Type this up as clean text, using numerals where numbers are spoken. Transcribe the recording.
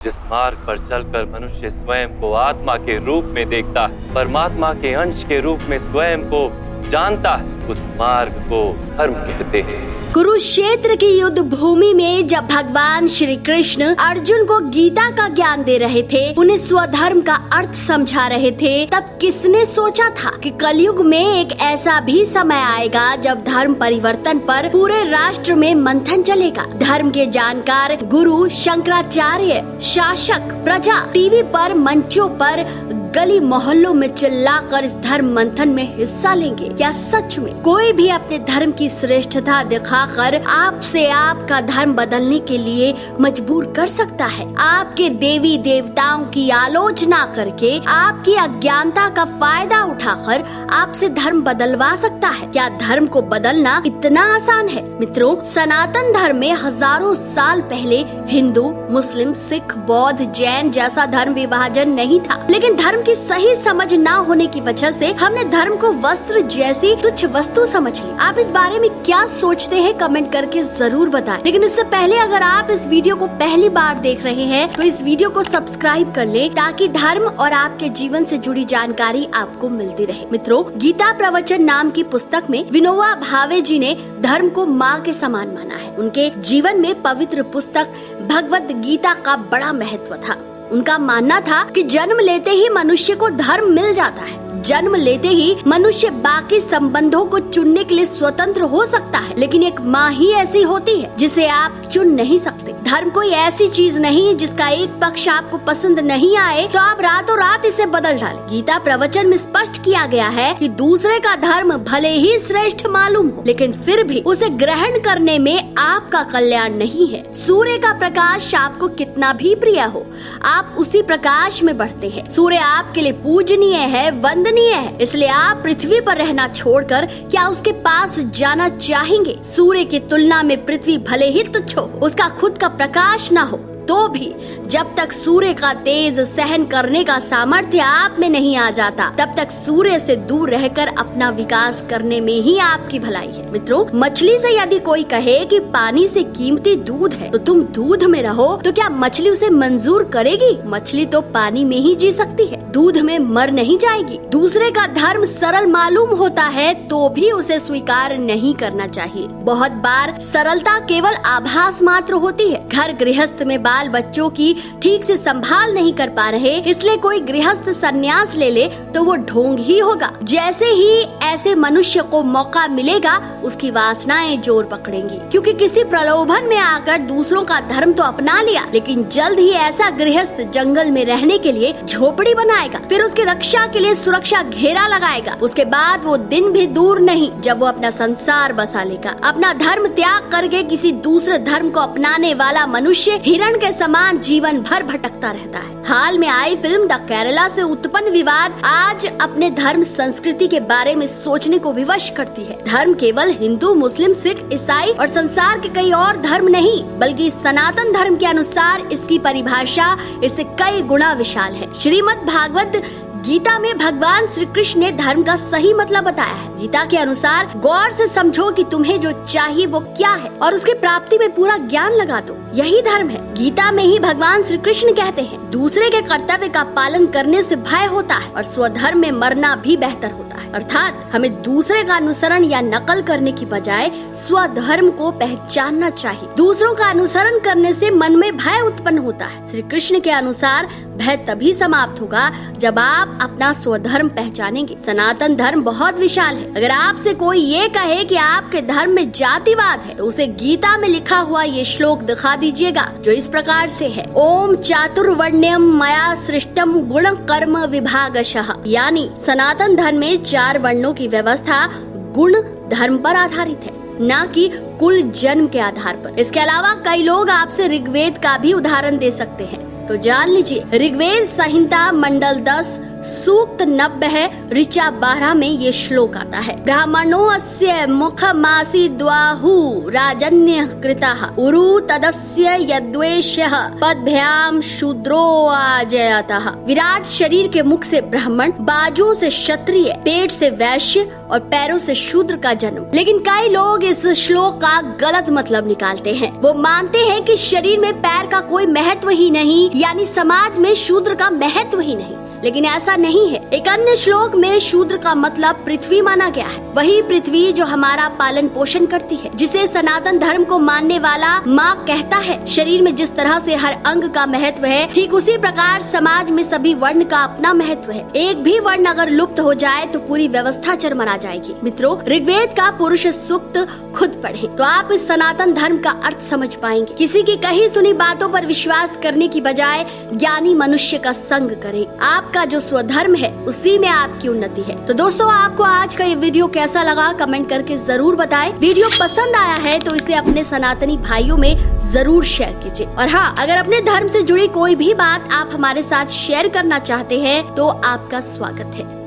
जिस मार्ग पर चलकर मनुष्य स्वयं को आत्मा के रूप में देखता है, परमात्मा के अंश के रूप में स्वयं को जानता है, उस मार्ग को धर्म कहते हैं। कुरुक्षेत्र की युद्ध भूमि में जब भगवान श्री कृष्ण अर्जुन को गीता का ज्ञान दे रहे थे, उन्हें स्वधर्म का अर्थ समझा रहे थे, तब किसने सोचा था कि कलयुग में एक ऐसा भी समय आएगा जब धर्म परिवर्तन पर पूरे राष्ट्र में मंथन चलेगा। धर्म के जानकार गुरु, शंकराचार्य, शासक, प्रजा टीवी पर, मंचों पर, गली मोहल्लों में चिल्लाकर इस धर्म मंथन में हिस्सा लेंगे। क्या सच में कोई भी अपने धर्म की श्रेष्ठता दिखाकर आपसे आपका धर्म बदलने के लिए मजबूर कर सकता है? आपके देवी देवताओं की आलोचना करके, आपकी अज्ञानता का फायदा उठाकर आपसे धर्म बदलवा सकता है? क्या धर्म को बदलना इतना आसान है? मित्रों, सनातन धर्म में हजारों साल पहले हिंदू, मुस्लिम, सिख, बौद्ध, जैन जैसा धर्म विभाजन नहीं था, लेकिन धर्म की सही समझ ना होने की वजह से हमने धर्म को वस्त्र जैसी तुच्छ वस्तु समझ ली। आप इस बारे में क्या सोचते हैं? कमेंट करके जरूर बताएं। लेकिन इससे पहले अगर आप इस वीडियो को पहली बार देख रहे हैं तो इस वीडियो को सब्सक्राइब कर लें, ताकि धर्म और आपके जीवन से जुड़ी जानकारी आपको मिलती रहे। मित्रों, गीता प्रवचन नाम की पुस्तक में विनोबा भावे जी ने धर्म को माँ के समान माना है। उनके जीवन में पवित्र पुस्तक भगवत गीता का बड़ा महत्व था। उनका मानना था कि जन्म लेते ही मनुष्य को धर्म मिल जाता है। जन्म लेते ही मनुष्य बाकी संबंधों को चुनने के लिए स्वतंत्र हो सकता है, लेकिन एक माँ ही ऐसी होती है जिसे आप चुन नहीं सकते। धर्म कोई ऐसी चीज नहीं जिसका एक पक्ष आपको पसंद नहीं आए तो आप रातों रात इसे बदल डालें। गीता प्रवचन में स्पष्ट किया गया है कि दूसरे का धर्म भले ही श्रेष्ठ मालूम हो, लेकिन फिर भी उसे ग्रहण करने में आपका कल्याण नहीं है। सूर्य का प्रकाश आपको कितना भी प्रिय हो, आप उसी प्रकाश में बढ़ते हैं। सूर्य आपके लिए पूजनीय है, वंदनीय है, इसलिए आप पृथ्वी पर रहना छोड़कर क्या उसके पास जाना चाहेंगे? सूर्य की तुलना में पृथ्वी भले ही तुच्छ हो, उसका खुद का प्रकाश ना हो, तो भी जब तक सूर्य का तेज सहन करने का सामर्थ्य आप में नहीं आ जाता, तब तक सूर्य से दूर रहकर अपना विकास करने में ही आपकी भलाई है। मित्रों, मछली से यदि कोई कहे कि पानी से कीमती दूध है तो तुम दूध में रहो, तो क्या मछली उसे मंजूर करेगी? मछली तो पानी में ही जी सकती है, दूध में मर नहीं जाएगी। दूसरे का धर्म सरल मालूम होता है तो भी उसे स्वीकार नहीं करना चाहिए। बहुत बार सरलता केवल आभास मात्र होती है। घर गृहस्थ में बाल बच्चों की ठीक से संभाल नहीं कर पा रहे, इसलिए कोई गृहस्थ संन्यास ले ले तो वो ढोंग ही होगा। जैसे ही ऐसे मनुष्य को मौका मिलेगा, उसकी वासनाएं जोर पकड़ेंगी, क्योंकि किसी प्रलोभन में आकर दूसरों का धर्म तो अपना लिया, लेकिन जल्द ही ऐसा गृहस्थ जंगल में रहने के लिए झोपड़ी बनाएगा, फिर उसकी रक्षा के लिए सुरक्षा घेरा लगाएगा। उसके बाद वो दिन भी दूर नहीं जब वो अपना संसार बसा लेगा। अपना धर्म त्याग करके किसी दूसरे धर्म को अपनाने वाला मनुष्य हिरण के समान जीवन भर भटकता रहता है। हाल में आई फिल्म द केरला से उत्पन्न विवाद आज अपने धर्म संस्कृति के बारे में सोचने को विवश करती है। धर्म केवल हिंदू, मुस्लिम, सिख, ईसाई और संसार के कई और धर्म नहीं, बल्कि सनातन धर्म के अनुसार इसकी परिभाषा इससे कई गुना विशाल है। श्रीमद् भागवत गीता में भगवान श्री कृष्ण ने धर्म का सही मतलब बताया है। गीता के अनुसार गौर से समझो कि तुम्हें जो चाहिए वो क्या है और उसकी प्राप्ति में पूरा ज्ञान लगा दो, यही धर्म है। गीता में ही भगवान श्री कृष्ण कहते हैं, दूसरे के कर्तव्य का पालन करने से भय होता है और स्वधर्म में मरना भी बेहतर होता है। अर्थात हमें दूसरे का अनुसरण या नकल करने की बजाय स्वधर्म को पहचानना चाहिए। दूसरों का अनुसरण करने से मन में भय उत्पन्न होता है। श्री कृष्ण के अनुसार भय तभी समाप्त होगा जब आप अपना स्वधर्म पहचानेंगे। सनातन धर्म बहुत विशाल है। अगर आपसे कोई ये कहे कि आपके धर्म में जातिवाद है, तो उसे गीता में लिखा हुआ ये श्लोक दिखा दीजिएगा, जो इस प्रकार से है, ओम चातुर्वर्ण्यम मया सृष्टम गुण कर्म विभागशः। यानी सनातन धर्म में 4 वर्णों की व्यवस्था गुण धर्म पर आधारित है, न कि कुल जन्म के आधार पर। इसके अलावा कई लोग आपसे ऋग्वेद का भी उदाहरण दे सकते हैं, तो जान लीजिए। ऋग्वेद संहिता मंडल 10 सूक्त 90 ऋचा 12 में ये श्लोक आता है। ब्राह्मणो अस्य मुखमासी द्वाहु राजन्य कृतः उरु तदस्य यद्वेषः पदभ्याम शूद्रो आजयतः। विराट शरीर के मुख से ब्राह्मण, बाजुओं से क्षत्रिय, पेट से वैश्य और पैरों से शूद्र का जन्म। लेकिन कई लोग इस श्लोक का गलत मतलब निकालते हैं। वो मानते हैं कि शरीर में पैर का कोई महत्व ही नहीं, यानी समाज में शूद्र का महत्व ही नहीं। लेकिन ऐसा नहीं है। एक अन्य श्लोक में शूद्र का मतलब पृथ्वी माना गया है। वही पृथ्वी जो हमारा पालन पोषण करती है, जिसे सनातन धर्म को मानने वाला माँ कहता है। शरीर में जिस तरह से हर अंग का महत्व है, ठीक उसी प्रकार समाज में सभी वर्ण का अपना महत्व है। एक भी वर्ण अगर लुप्त हो जाए तो पूरी व्यवस्था चरमरा जाएगी। मित्रों, ऋग्वेद का पुरुष सूक्त खुद पढ़ें तो आप इस सनातन धर्म का अर्थ समझ पाएंगे। किसी की कही सुनी बातों पर विश्वास करने की बजाय ज्ञानी मनुष्य का संग करें। आपका जो स्वधर्म है उसी में आपकी उन्नति है। तो दोस्तों, आपको आज का ये वीडियो कैसा लगा कमेंट करके जरूर बताएं। वीडियो पसंद आया है तो इसे अपने सनातनी भाइयों में जरूर शेयर कीजिए। और हाँ, अगर अपने धर्म से जुड़ी कोई भी बात आप हमारे साथ शेयर करना चाहते हैं तो आपका स्वागत है।